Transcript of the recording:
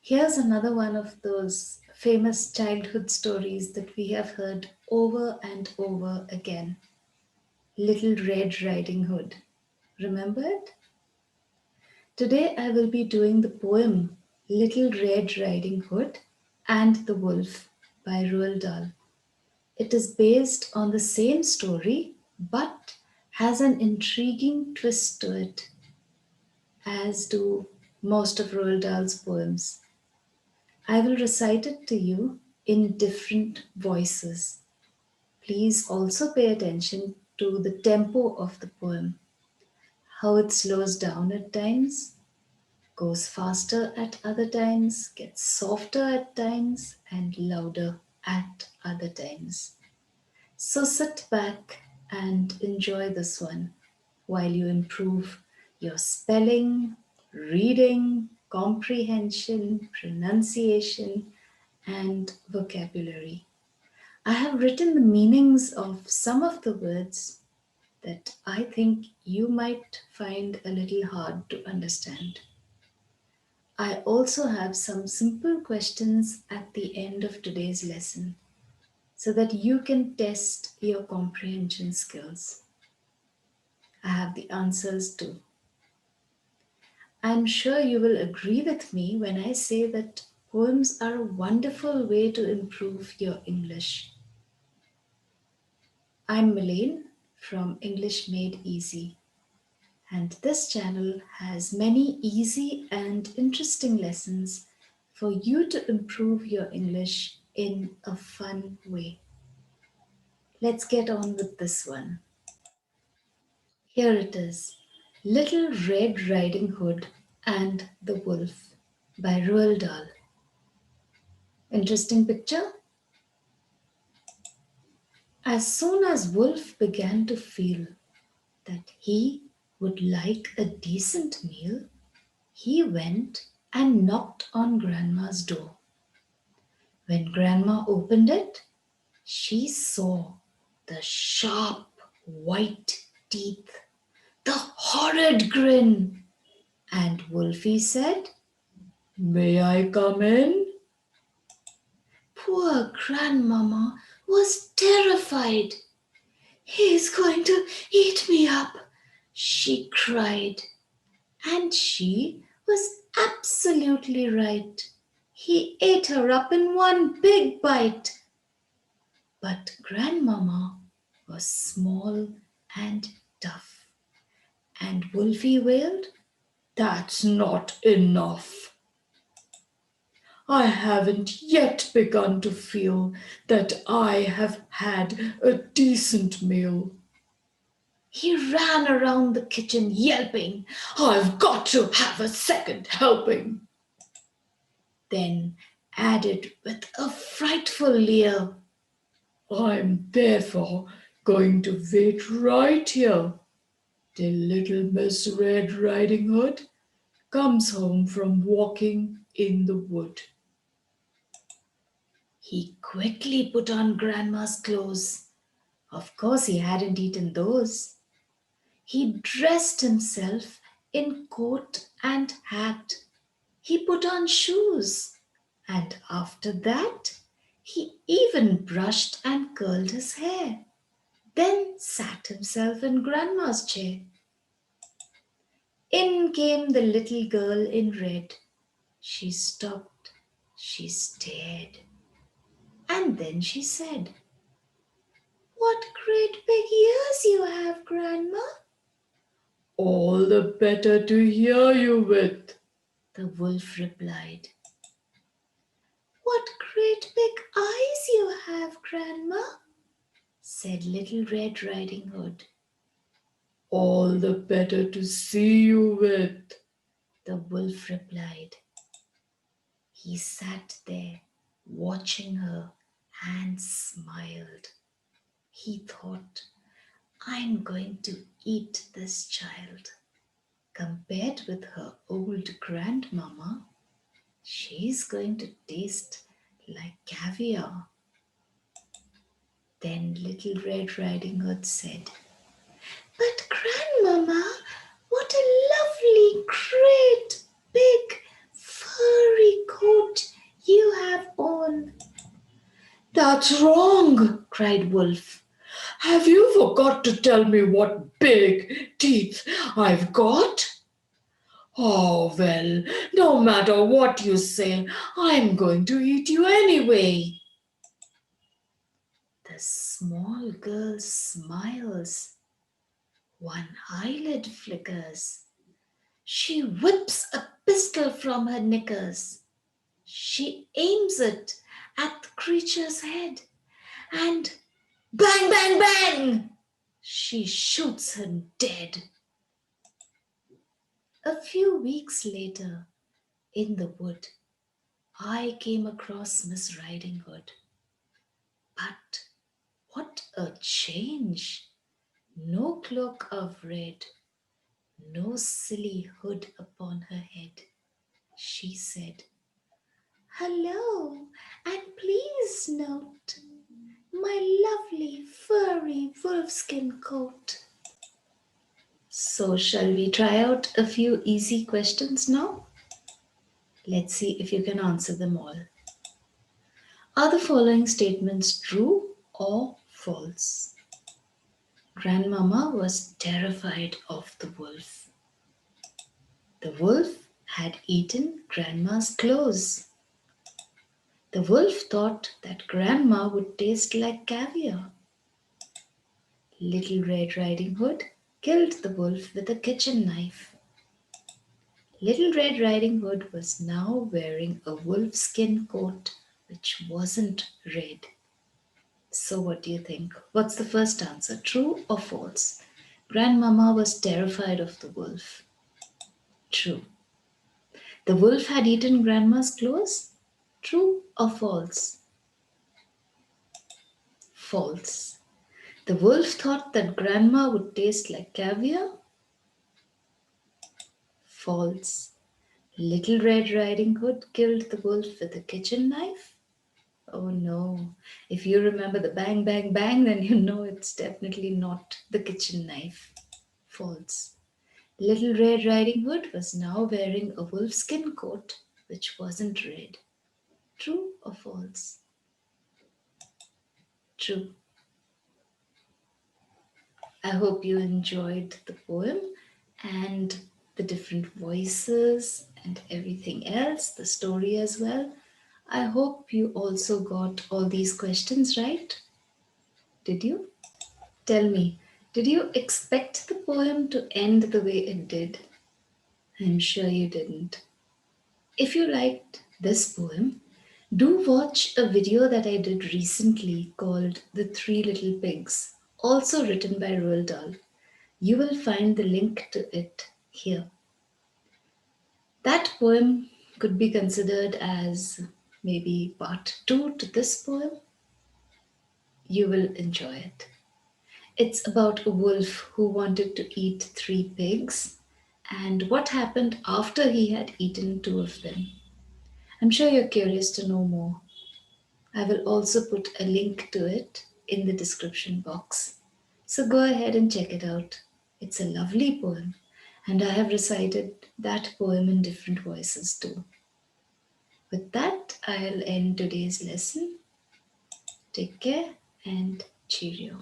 Here's another one of those famous childhood stories that we have heard over and over again. Little Red Riding Hood. Remember it? Today I will be doing the poem Little Red Riding Hood and the Wolf by Roald Dahl. It is based on the same story but has an intriguing twist to it, as do most of Roald Dahl's poems. I will recite it to you in different voices. Please also pay attention to the tempo of the poem, how it slows down at times, goes faster at other times, gets softer at times, and louder at other times. So sit back and enjoy this one while you improve your spelling, reading, comprehension, pronunciation, and vocabulary. I have written the meanings of some of the words that I think you might find a little hard to understand. I also have some simple questions at the end of today's lesson so that you can test your comprehension skills. I have the answers too. I'm sure you will agree with me when I say that poems are a wonderful way to improve your English. I'm Melaine from English Made Easy, and this channel has many easy and interesting lessons for you to improve your English in a fun way. Let's get on with this one. Here it is, Little Red Riding Hood and the Wolf by Roald Dahl. Interesting picture? As soon as Wolf began to feel that he would like a decent meal, he went and knocked on Grandma's door. When Grandma opened it, she saw the sharp white teeth, the horrid grin, and Wolfie said, "May I come in?" Poor Grandmama was terrified. "He's going to eat me up," she cried. And she was absolutely right. He ate her up in one big bite. But Grandmama was small and tough. And Wolfie wailed, "That's not enough. I haven't yet begun to feel that I have had a decent meal." He ran around the kitchen yelping, "I've got to have a second helping." Then added with a frightful leer, "I'm therefore going to wait right here till little Miss Red Riding Hood comes home from walking in the wood." He quickly put on Grandma's clothes. Of course, he hadn't eaten those. He dressed himself in coat and hat. He put on shoes, and after that, he even brushed and curled his hair, then sat himself in Grandma's chair. In came the little girl in red. She stopped, she stared, and then she said, "What great big ears you have, Grandma." "All the better to hear you with," the wolf replied. "What great big eyes you have, Grandma," said Little Red Riding Hood. "All the better to see you with," the wolf replied. He sat there watching her and smiled. He thought, "I'm going to eat this child. Compared with her old grandmama, she's going to taste like caviar." Then Little Red Riding Hood said, "But Grandmama, what a lovely, great, big, furry coat That's wrong, cried Wolf. Have you forgot to tell me what big teeth I've got? Oh, well, no matter what you say, I'm going to eat you anyway. The small girl smiles. One eyelid flickers. She whips a pistol from her knickers. She aims it at the creature's head and bang, bang, bang! She shoots him dead. A few weeks later, in the wood, I came across Miss Riding Hood. But what a change! No cloak of red, no silly hood upon her head. She said, "Hello, and please note my lovely furry wolfskin coat." So, shall we try out a few easy questions now? Let's see if you can answer them all. Are the following statements true or false? Grandmama was terrified of the wolf. The wolf had eaten Grandma's clothes. The wolf thought that Grandma would taste like caviar. Little Red Riding Hood killed the wolf with a kitchen knife. Little Red Riding Hood was now wearing a wolfskin coat which wasn't red. So, what do you think? What's the first answer, true or false? Grandmama was terrified of the wolf. True. The wolf had eaten Grandma's clothes? True or false? False. The wolf thought that Grandma would taste like caviar? False. Little Red Riding Hood killed the wolf with a kitchen knife? Oh no. If you remember the bang, bang, bang, then you know it's definitely not the kitchen knife. False. Little Red Riding Hood was now wearing a wolfskin coat which wasn't red. True or false? True. I hope you enjoyed the poem and the different voices and everything else, the story as well. I hope you also got all these questions right. Did you? Tell me, did you expect the poem to end the way it did? I'm sure you didn't. If you liked this poem, do watch a video that I did recently called The Three Little Pigs, also written by Roald Dahl. You will find the link to it here. That poem could be considered as maybe part two to this poem. You will enjoy it. It's about a wolf who wanted to eat three pigs and what happened after he had eaten two of them. I'm sure you're curious to know more. I will also put a link to it in the description box. So go ahead and check it out. It's a lovely poem, and I have recited that poem in different voices too. With that, I'll end today's lesson. Take care and cheerio.